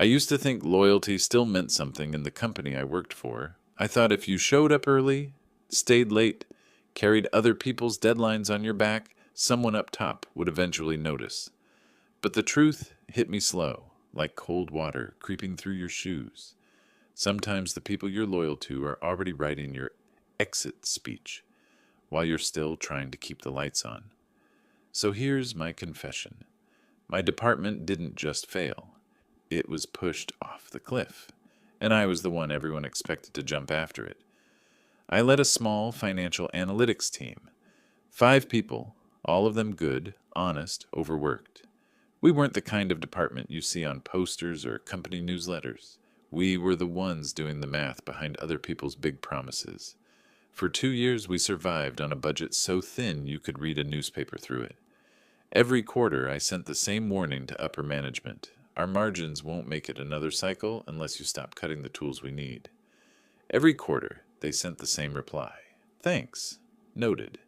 I used to think loyalty still meant something in the company I worked for. I thought if you showed up early, stayed late, carried other people's deadlines on your back, someone up top would eventually notice. But the truth hit me slow, like cold water creeping through your shoes. Sometimes the people you're loyal to are already writing your exit speech while you're still trying to keep the lights on. So here's my confession. My department didn't just fail. It was pushed off the cliff, and I was the one everyone expected to jump after it. I led a small financial analytics team. 5 people, all of them good, honest, overworked. We weren't the kind of department you see on posters or company newsletters. We were the ones doing the math behind other people's big promises. For 2 years, we survived on a budget so thin you could read a newspaper through it. Every quarter, I sent the same warning to upper management. Our margins won't make it another cycle unless you stop cutting the tools we need. Every quarter, they sent the same reply. Thanks. Noted.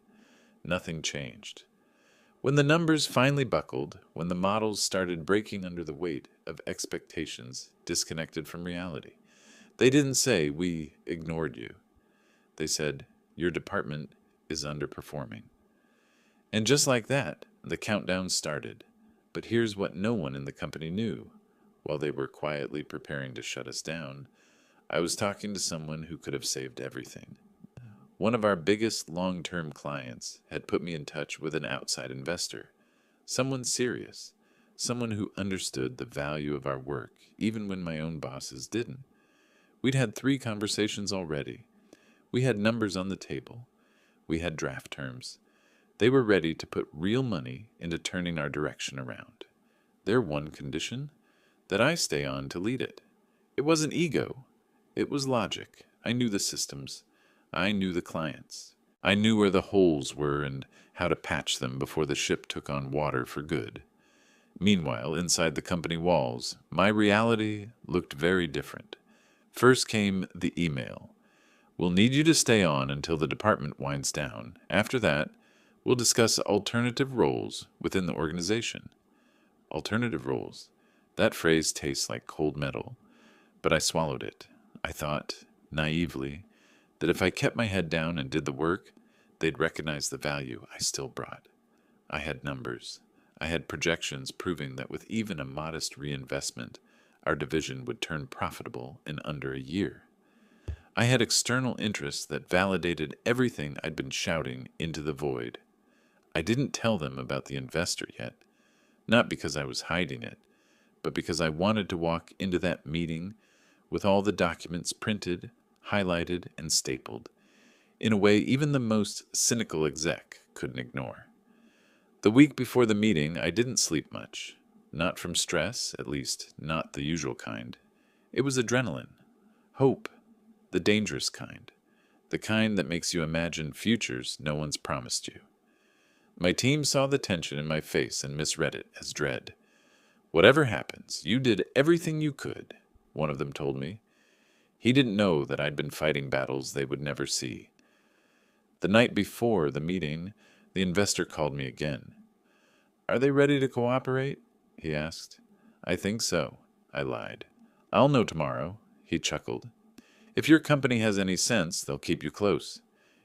Nothing changed. When the numbers finally buckled, when the models started breaking under the weight of expectations disconnected from reality, they didn't say, "We ignored you." They said, "Your department is underperforming." And just like that, the countdown started. But here's what no one in the company knew. While they were quietly preparing to shut us down, I was talking to someone who could have saved everything. One of our biggest long-term clients had put me in touch with an outside investor, someone serious, someone who understood the value of our work, even when my own bosses didn't. We'd had 3 conversations already. We had numbers on the table. We had draft terms. They were ready to put real money into turning our direction around. Their one condition? That I stay on to lead it. It wasn't ego. It was logic. I knew the systems. I knew the clients. I knew where the holes were and how to patch them before the ship took on water for good. Meanwhile, inside the company walls, my reality looked very different. First came the email. "We'll need you to stay on until the department winds down. After that, we'll discuss alternative roles within the organization." Alternative roles. That phrase tastes like cold metal, but I swallowed it. I thought, naively, that if I kept my head down and did the work, they'd recognize the value I still brought. I had numbers. I had projections proving that with even a modest reinvestment, our division would turn profitable in under a year. I had external interests that validated everything I'd been shouting into the void. I didn't tell them about the investor yet, not because I was hiding it, but because I wanted to walk into that meeting with all the documents printed, highlighted, and stapled, in a way even the most cynical exec couldn't ignore. The week before the meeting, I didn't sleep much. Not from stress, at least not the usual kind. It was adrenaline, hope, the dangerous kind, the kind that makes you imagine futures no one's promised you. My team saw the tension in my face and misread it as dread. "Whatever happens, you did everything you could," one of them told me. He didn't know that I'd been fighting battles they would never see. The night before the meeting, the investor called me again. "Are they ready to cooperate?" he asked. "I think so," I lied. "I'll know tomorrow," he chuckled. "If your company has any sense, they'll keep you close.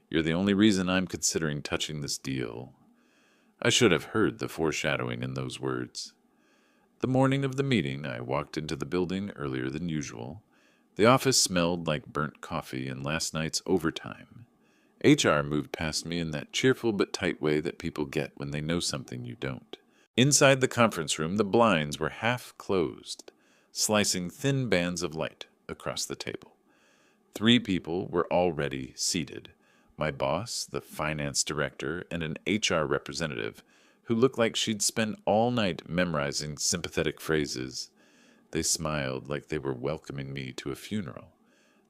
You're the only reason I'm considering touching this deal." I should have heard the foreshadowing in those words. The morning of the meeting, I walked into the building earlier than usual. The office smelled like burnt coffee and last night's overtime. HR moved past me in that cheerful but tight way that people get when they know something you don't. Inside the conference room, the blinds were half closed, slicing thin bands of light across the table. 3 people were already seated. My boss, the finance director, and an HR representative who looked like she'd spent all night memorizing sympathetic phrases. They smiled like they were welcoming me to a funeral.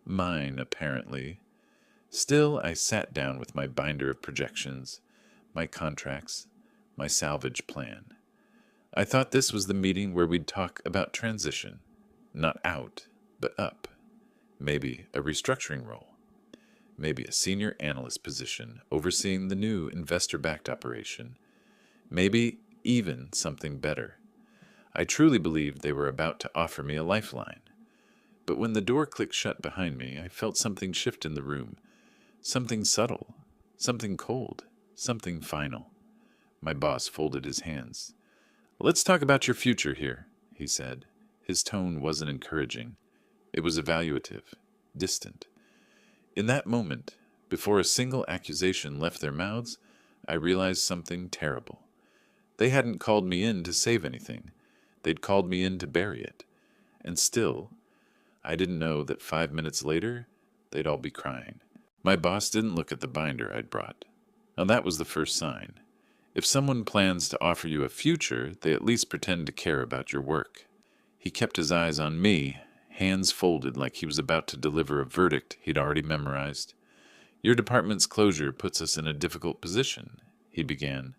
Mine, apparently. Still, I sat down with my binder of projections, my contracts, my salvage plan. I thought this was the meeting where we'd talk about transition. Not out, but up. Maybe a restructuring role. Maybe a senior analyst position overseeing the new investor-backed operation. Maybe even something better. I truly believed they were about to offer me a lifeline. But when the door clicked shut behind me, I felt something shift in the room. Something subtle, something cold, something final. My boss folded his hands. "Let's talk about your future here," he said. His tone wasn't encouraging. It was evaluative, distant. In that moment, before a single accusation left their mouths, I realized something terrible. They hadn't called me in to save anything. They'd called me in to bury it. And still, I didn't know that 5 minutes later, they'd all be crying. My boss didn't look at the binder I'd brought. Now that was the first sign. If someone plans to offer you a future, they at least pretend to care about your work. He kept his eyes on me, hands folded like he was about to deliver a verdict he'd already memorized. "Your department's closure puts us in a difficult position," he began.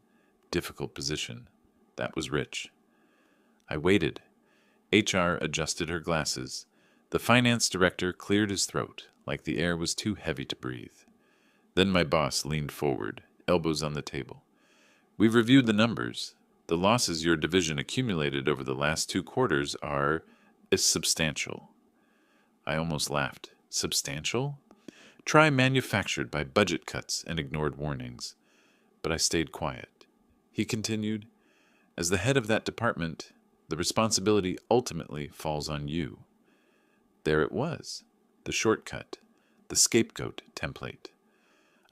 Difficult position. That was rich. I waited. HR adjusted her glasses. The finance director cleared his throat, like the air was too heavy to breathe. Then my boss leaned forward, elbows on the table. "We've reviewed the numbers. The losses your division accumulated over the last 2 quarters are substantial." I almost laughed. Substantial? Try manufactured by budget cuts and ignored warnings. But I stayed quiet. He continued, "As the head of that department, the responsibility ultimately falls on you." There it was, the shortcut, the scapegoat template.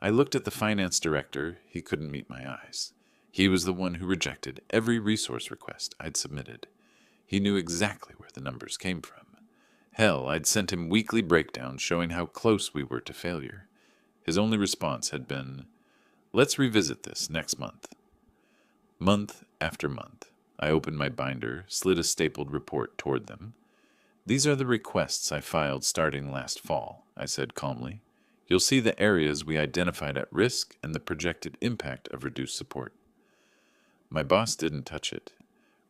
I looked at the finance director. He couldn't meet my eyes. He was the one who rejected every resource request I'd submitted. He knew exactly where the numbers came from. Hell, I'd sent him weekly breakdowns showing how close we were to failure. His only response had been, "Let's revisit this next month." Month after month, I opened my binder, slid a stapled report toward them. "These are the requests I filed starting last fall," I said calmly. "You'll see the areas we identified at risk and the projected impact of reduced support." My boss didn't touch it.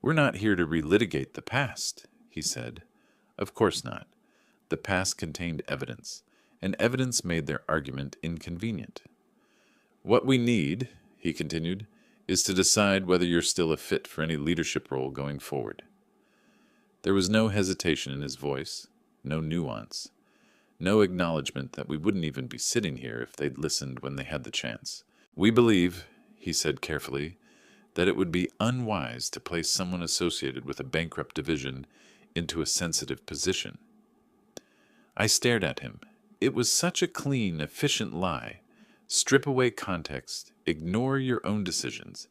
"We're not here to relitigate the past," he said. Of course not. The past contained evidence, and evidence made their argument inconvenient. "What we need," he continued, "is to decide whether you're still a fit for any leadership role going forward." There was no hesitation in his voice, no nuance, no acknowledgement that we wouldn't even be sitting here if they'd listened when they had the chance. "We believe," he said carefully, "that it would be unwise to place someone associated with a bankrupt division into a sensitive position." I stared at him. It was such a clean, efficient lie. Strip away context, ignore your own decisions,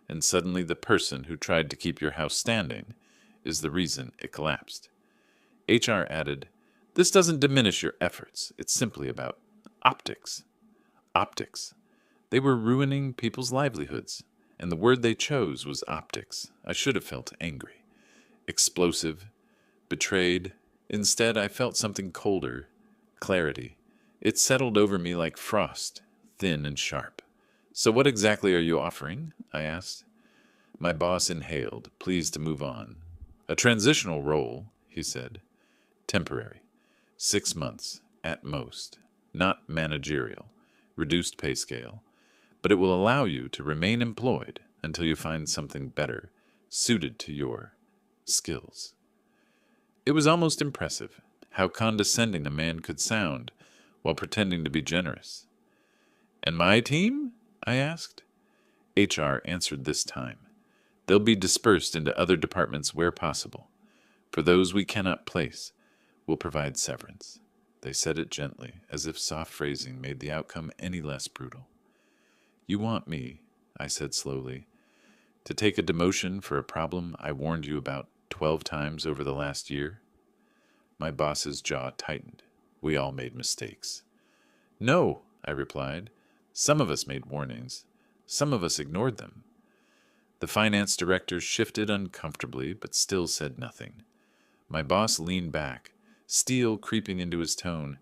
and suddenly the person who tried to keep your house standing is the reason it collapsed. HR added, "This doesn't diminish your efforts. It's simply about optics." Optics. They were ruining people's livelihoods, and the word they chose was optics. I should have felt angry, explosive, betrayed. Instead, I felt something colder, clarity. It settled over me like frost, thin and sharp. "So what exactly are you offering?" I asked. My boss inhaled, pleased to move on. "A transitional role," he said. "Temporary. 6 months, at most. Not managerial. Reduced pay scale. But it will allow you to remain employed until you find something better, suited to your skills." It was almost impressive how condescending a man could sound while pretending to be generous. "And my team?" I asked. HR answered this time. "They'll be dispersed into other departments where possible. For those we cannot place, we'll provide severance." They said it gently, as if soft phrasing made the outcome any less brutal. "You want me," I said slowly, "to take a demotion for a problem I warned you about 12 times over the last year?" My boss's jaw tightened. We all made mistakes. "No," I replied. "Some of us made warnings. Some of us ignored them." The finance director shifted uncomfortably, but still said nothing. My boss leaned back, steel creeping into his tone.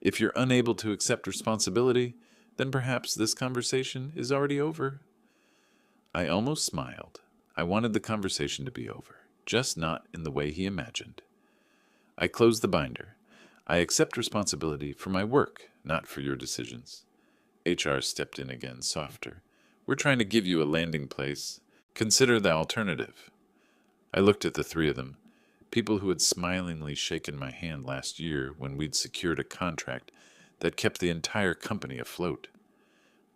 "If you're unable to accept responsibility, then perhaps this conversation is already over." I almost smiled. I wanted the conversation to be over, just not in the way he imagined. I closed the binder. "I accept responsibility for my work, not for your decisions." HR stepped in again, softer. "We're trying to give you a landing place. Consider the alternative." I looked at the three of them, people who had smilingly shaken my hand last year when we'd secured a contract that kept the entire company afloat.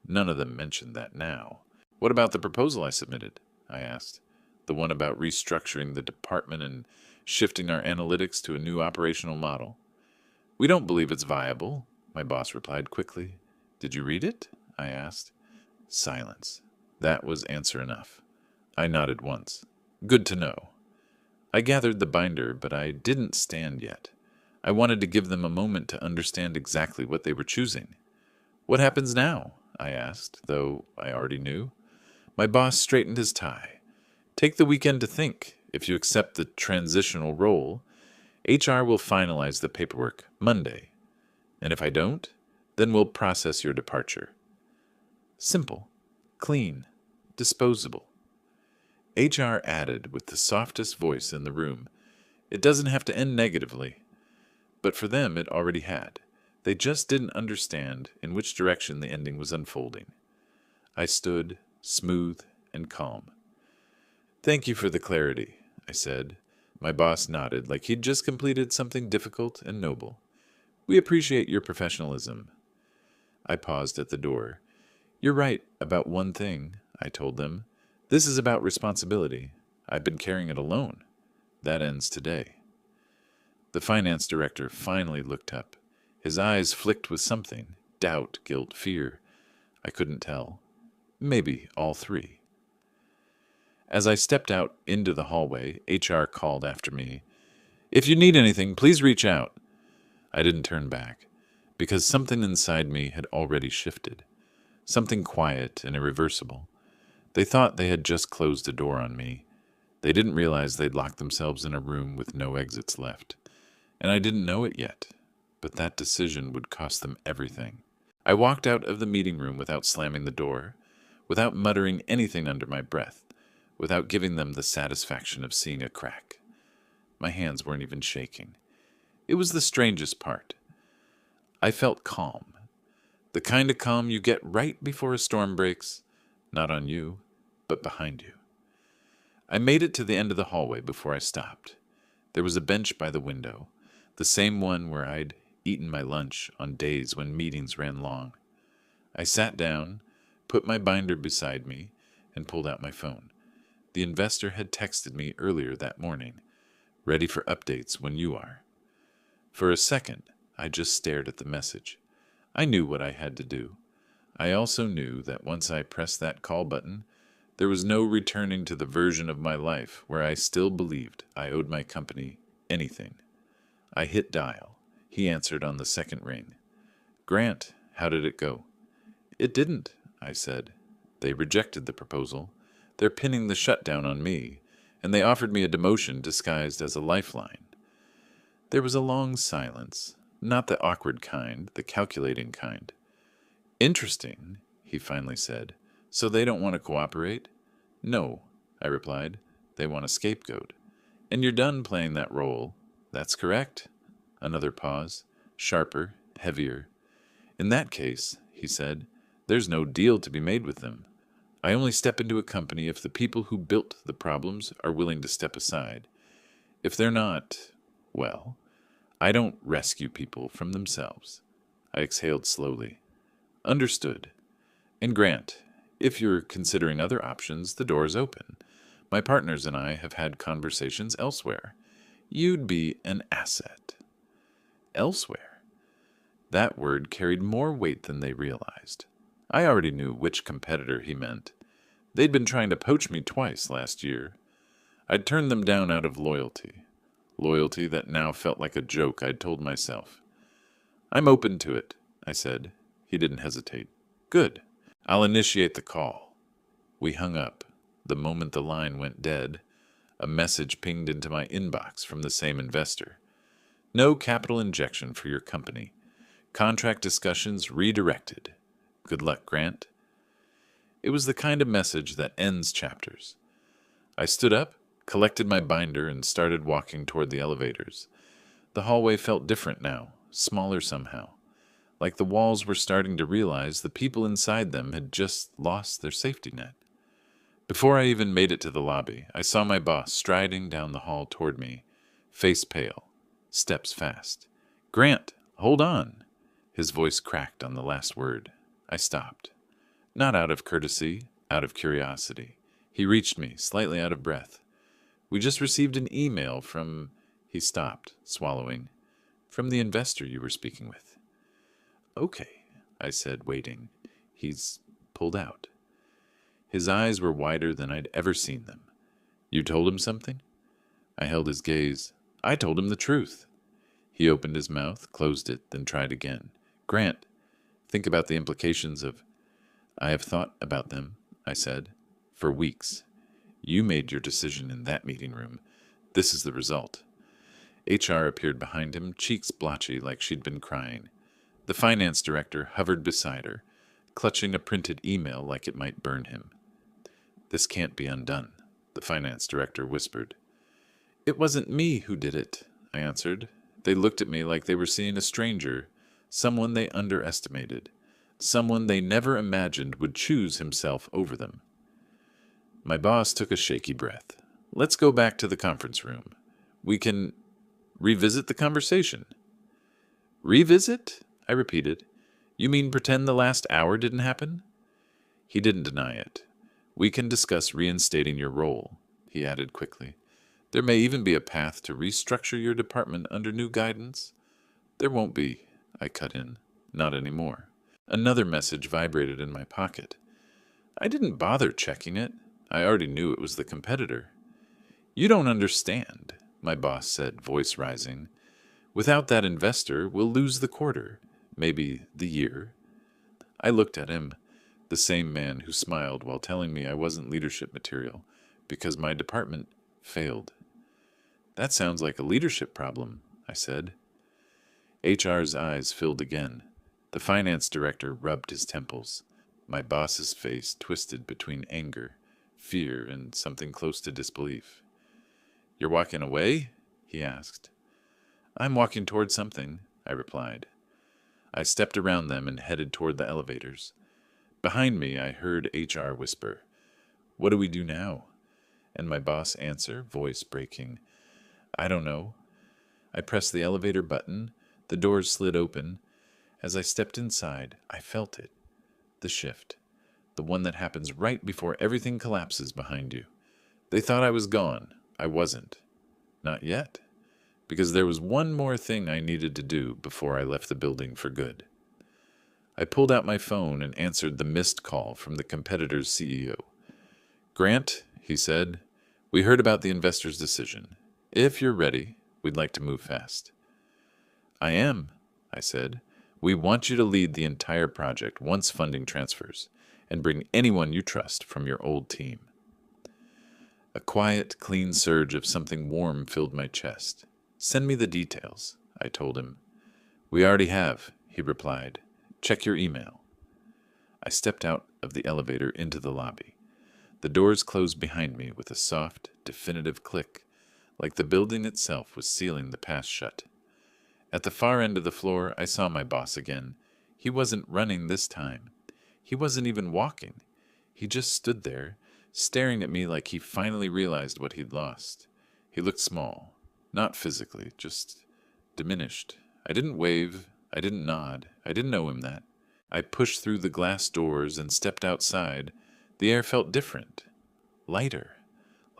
None of them mentioned that now. What about the proposal I submitted? I asked. The one about restructuring the department and shifting our analytics to a new operational model. We don't believe it's viable, my boss replied quickly. Did you read it? I asked. Silence. That was answer enough. I nodded once. Good to know. I gathered the binder, but I didn't stand yet. I wanted to give them a moment to understand exactly what they were choosing. What happens now? I asked, though I already knew. My boss straightened his tie. Take the weekend to think. If you accept the transitional role, HR will finalize the paperwork Monday. And if I don't, then we'll process your departure. Simple, clean, disposable. HR added with the softest voice in the room, it doesn't have to end negatively. But for them, it already had. They just didn't understand in which direction the ending was unfolding. I stood, smooth and calm. Thank you for the clarity, I said. My boss nodded like he'd just completed something difficult and noble. We appreciate your professionalism. I paused at the door. You're right about one thing, I told them. This is about responsibility. I've been carrying it alone. That ends today. The finance director finally looked up. His eyes flicked with something. Doubt, guilt, fear. I couldn't tell. Maybe all three. As I stepped out into the hallway, HR called after me. If you need anything, please reach out. I didn't turn back, because something inside me had already shifted. Something quiet and irreversible. They thought they had just closed a door on me. They didn't realize they'd locked themselves in a room with no exits left. And I didn't know it yet, but that decision would cost them everything. I walked out of the meeting room without slamming the door, without muttering anything under my breath, without giving them the satisfaction of seeing a crack. My hands weren't even shaking. It was the strangest part. I felt calm. The kind of calm you get right before a storm breaks, not on you, but behind you. I made it to the end of the hallway before I stopped. There was a bench by the window, the same one where I'd eaten my lunch on days when meetings ran long. I sat down, put my binder beside me, and pulled out my phone. The investor had texted me earlier that morning, ready for updates when you are. For a second, I just stared at the message. I knew what I had to do. I also knew that once I pressed that call button, there was no returning to the version of my life where I still believed I owed my company anything. I hit dial. He answered on the second ring. Grant, how did it go? It didn't, I said. They rejected the proposal. They're pinning the shutdown on me, and they offered me a demotion disguised as a lifeline. There was a long silence, not the awkward kind, the calculating kind. Interesting, he finally said. So they don't want to cooperate? No, I replied. They want a scapegoat. And you're done playing that role. That's correct. Another pause, sharper, heavier. In that case, he said, there's no deal to be made with them. I only step into a company if the people who built the problems are willing to step aside. If they're not, well, I don't rescue people from themselves. I exhaled slowly. Understood. And Grant, if you're considering other options, the door is open. My partners and I have had conversations elsewhere. You'd be an asset. Elsewhere? That word carried more weight than they realized. I already knew which competitor he meant. They'd been trying to poach me twice last year. I'd turned them down out of loyalty. Loyalty that now felt like a joke I'd told myself. I'm open to it, I said. He didn't hesitate. Good. I'll initiate the call. We hung up. The moment the line went dead, a message pinged into my inbox from the same investor. No capital injection for your company. Contract discussions redirected. Good luck, Grant. It was the kind of message that ends chapters. I stood up, collected my binder, and started walking toward the elevators. The hallway felt different now, smaller somehow. Like the walls were starting to realize the people inside them had just lost their safety net. Before I even made it to the lobby, I saw my boss striding down the hall toward me, face pale, steps fast. "Grant, hold on." His voice cracked on the last word. I stopped. Not out of courtesy, out of curiosity. He reached me, slightly out of breath. "We just received an email from—" He stopped, swallowing. "From the investor you were speaking with." "Okay," I said, waiting. "He's pulled out." His eyes were wider than I'd ever seen them. "You told him something?" I held his gaze. "I told him the truth." He opened his mouth, closed it, then tried again. "Grant, think about the implications of—" "I have thought about them," I said, "for weeks. You made your decision in that meeting room. This is the result." HR appeared behind him, cheeks blotchy like she'd been crying. The finance director hovered beside her, clutching a printed email like it might burn him. "This can't be undone," the finance director whispered. "It wasn't me who did it," I answered. They looked at me like they were seeing a stranger, someone they underestimated, someone they never imagined would choose himself over them. My boss took a shaky breath. "Let's go back to the conference room. We can revisit the conversation." "Revisit?" I repeated. "You mean pretend the last hour didn't happen?" He didn't deny it. "We can discuss reinstating your role," he added quickly. "There may even be a path to restructure your department under new guidance." "There won't be," I cut in. "Not anymore." Another message vibrated in my pocket. I didn't bother checking it. I already knew it was the competitor. "You don't understand," my boss said, voice rising. "Without that investor, we'll lose the quarter, maybe the year." I looked at him, the same man who smiled while telling me I wasn't leadership material because my department failed. "That sounds like a leadership problem," I said. HR's eyes filled again. The finance director rubbed his temples. My boss's face twisted between anger, fear, and something close to disbelief. "You're walking away?" he asked. "I'm walking toward something," I replied. I stepped around them and headed toward the elevators. Behind me, I heard HR whisper, "What do we do now?" And my boss answer, voice breaking, "I don't know." I pressed the elevator button. The doors slid open. As I stepped inside, I felt it. The shift. The one that happens right before everything collapses behind you. They thought I was gone. I wasn't. Not yet. Because there was one more thing I needed to do before I left the building for good. I pulled out my phone and answered the missed call from the competitor's CEO. "Grant," he said, "we heard about the investor's decision. If you're ready, we'd like to move fast." "I am," I said. "We want you to lead the entire project once funding transfers, and bring anyone you trust from your old team." A quiet, clean surge of something warm filled my chest. "Send me the details," I told him. "We already have," he replied. "Check your email." I stepped out of the elevator into the lobby. The doors closed behind me with a soft, definitive click, like the building itself was sealing the past shut. At the far end of the floor, I saw my boss again. He wasn't running this time. He wasn't even walking. He just stood there, staring at me like he finally realized what he'd lost. He looked small. Not physically, just diminished. I didn't wave. I didn't nod. I didn't know him that. I pushed through the glass doors and stepped outside. The air felt different. Lighter.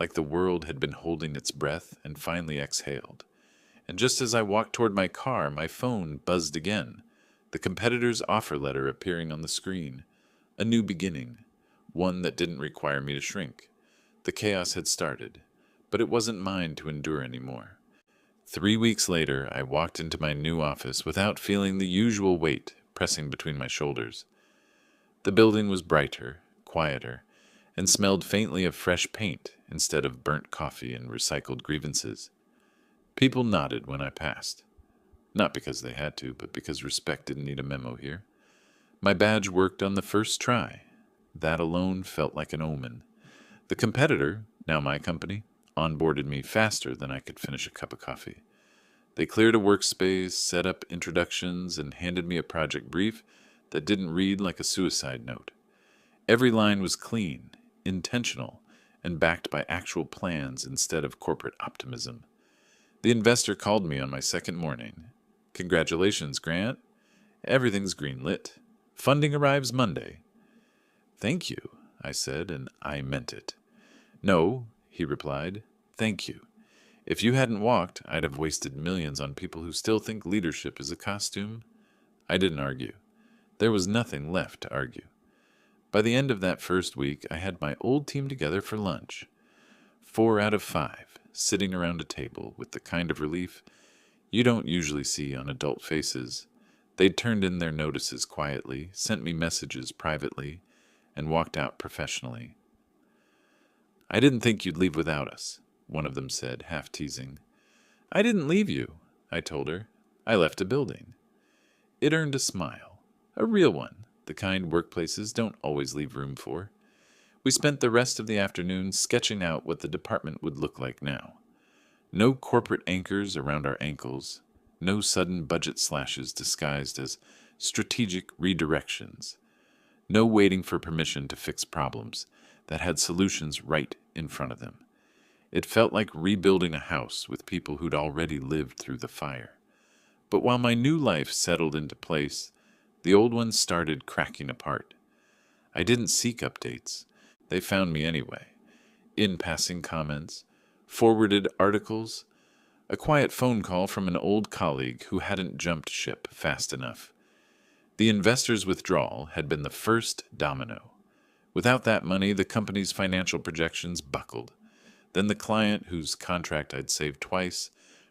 Like the world had been holding its breath and finally exhaled. And just as I walked toward my car, my phone buzzed again. The competitor's offer letter appearing on the screen. A new beginning. One that didn't require me to shrink. The chaos had started, but it wasn't mine to endure anymore. 3 weeks later, I walked into my new office without feeling the usual weight pressing between my shoulders. The building was brighter, quieter, and smelled faintly of fresh paint instead of burnt coffee and recycled grievances. People nodded when I passed. Not because they had to, but because respect didn't need a memo here. My badge worked on the first try. That alone felt like an omen. The competitor, now my company, onboarded me faster than I could finish a cup of coffee. They cleared a workspace, set up introductions, and handed me a project brief that didn't read like a suicide note. Every line was clean, intentional, and backed by actual plans instead of corporate optimism. The investor called me on my second morning. "Congratulations, Grant. Everything's greenlit. Funding arrives Monday." "Thank you," I said, and I meant it. "No," he replied. "Thank you. If you hadn't walked, I'd have wasted millions on people who still think leadership is a costume." I didn't argue. There was nothing left to argue. By the end of that first week, I had my old team together for lunch. 4 out of 5, sitting around a table with the kind of relief you don't usually see on adult faces. They'd turned in their notices quietly, sent me messages privately, and walked out professionally. "I didn't think you'd leave without us," one of them said, half teasing. "I didn't leave you," I told her. "I left a building." It earned a smile, a real one, the kind workplaces don't always leave room for. We spent the rest of the afternoon sketching out what the department would look like now. No corporate anchors around our ankles, no sudden budget slashes disguised as strategic redirections, no waiting for permission to fix problems that had solutions right in front of them. It felt like rebuilding a house with people who'd already lived through the fire. But while my new life settled into place, the old one started cracking apart. I didn't seek updates. They found me anyway. In-passing comments, forwarded articles, a quiet phone call from an old colleague who hadn't jumped ship fast enough. The investor's withdrawal had been the first domino. Without that money, the company's financial projections buckled. Then the client, whose contract I'd saved twice,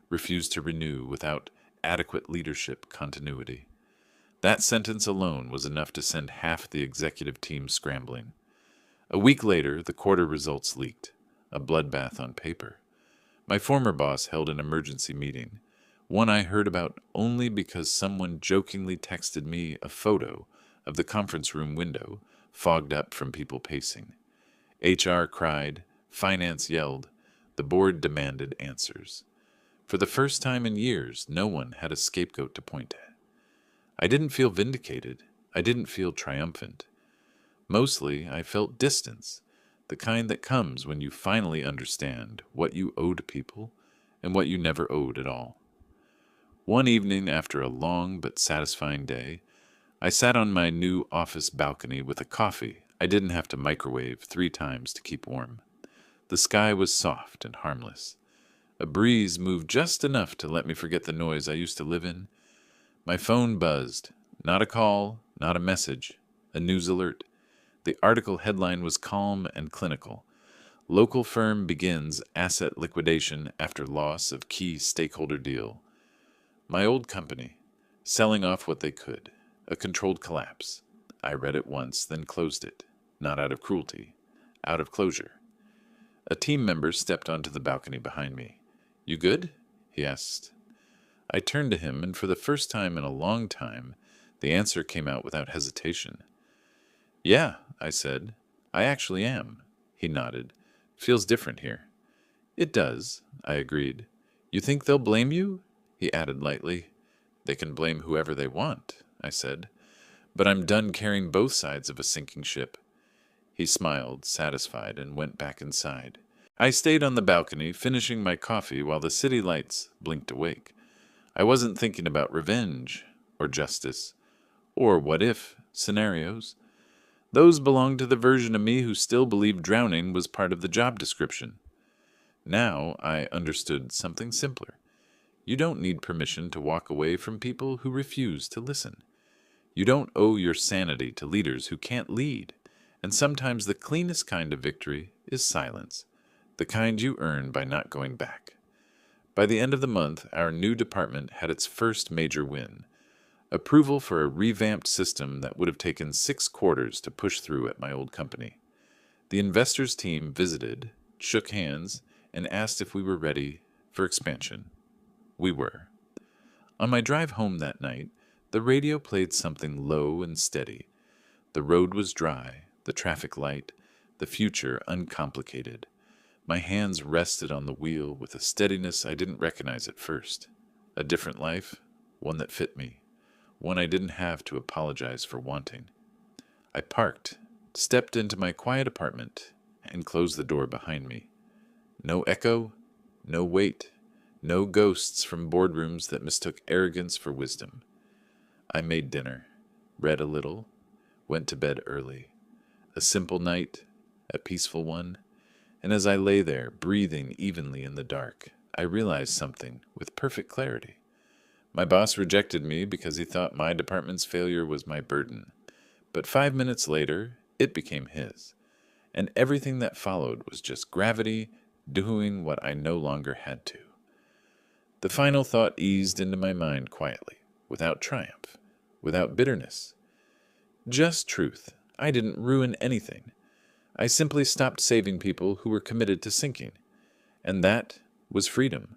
refused to renew without adequate leadership continuity. That sentence alone was enough to send half the executive team scrambling. A week later, the quarter results leaked, a bloodbath on paper. My former boss held an emergency meeting, one I heard about only because someone jokingly texted me a photo of the conference room window, fogged up from people pacing. HR cried, finance yelled, the board demanded answers. For the first time in years, no one had a scapegoat to point at. I didn't feel vindicated. I didn't feel triumphant. Mostly, I felt distance, the kind that comes when you finally understand what you owe to people and what you never owed at all. One evening after a long but satisfying day, I sat on my new office balcony with a coffee I didn't have to microwave 3 times to keep warm. The sky was soft and harmless. A breeze moved just enough to let me forget the noise I used to live in. My phone buzzed. Not a call, not a message, a news alert. The article headline was calm and clinical. Local firm begins asset liquidation after loss of key stakeholder deal. My old company, selling off what they could. A controlled collapse. I read it once, then closed it. Not out of cruelty, out of closure. A team member stepped onto the balcony behind me. "You good?" he asked. I turned to him, and for the first time in a long time, the answer came out without hesitation. "Yeah," I said. "I actually am." He nodded. "Feels different here." "It does," I agreed. "You think they'll blame you?" He added lightly. "They can blame whoever they want," I said. "But I'm done carrying both sides of a sinking ship." He smiled, satisfied, and went back inside. I stayed on the balcony, finishing my coffee while the city lights blinked awake. I wasn't thinking about revenge, or justice, or what-if scenarios. Those belonged to the version of me who still believed drowning was part of the job description. Now I understood something simpler. You don't need permission to walk away from people who refuse to listen. You don't owe your sanity to leaders who can't lead. And sometimes the cleanest kind of victory is silence, the kind you earn by not going back. By the end of the month, our new department had its first major win. Approval for a revamped system that would have taken 6 quarters to push through at my old company. The investors' team visited, shook hands, and asked if we were ready for expansion. We were. On my drive home that night, the radio played something low and steady. The road was dry, the traffic light, the future uncomplicated. My hands rested on the wheel with a steadiness I didn't recognize at first. A different life, one that fit me, one I didn't have to apologize for wanting. I parked, stepped into my quiet apartment, and closed the door behind me. No echo, no weight, no ghosts from boardrooms that mistook arrogance for wisdom. I made dinner, read a little, went to bed early. A simple night, a peaceful one, and as I lay there, breathing evenly in the dark, I realized something with perfect clarity. My boss rejected me because he thought my department's failure was my burden. But 5 minutes later, it became his. And everything that followed was just gravity doing what I no longer had to. The final thought eased into my mind quietly, without triumph, without bitterness. Just truth. I didn't ruin anything. I simply stopped saving people who were committed to sinking. And that was freedom.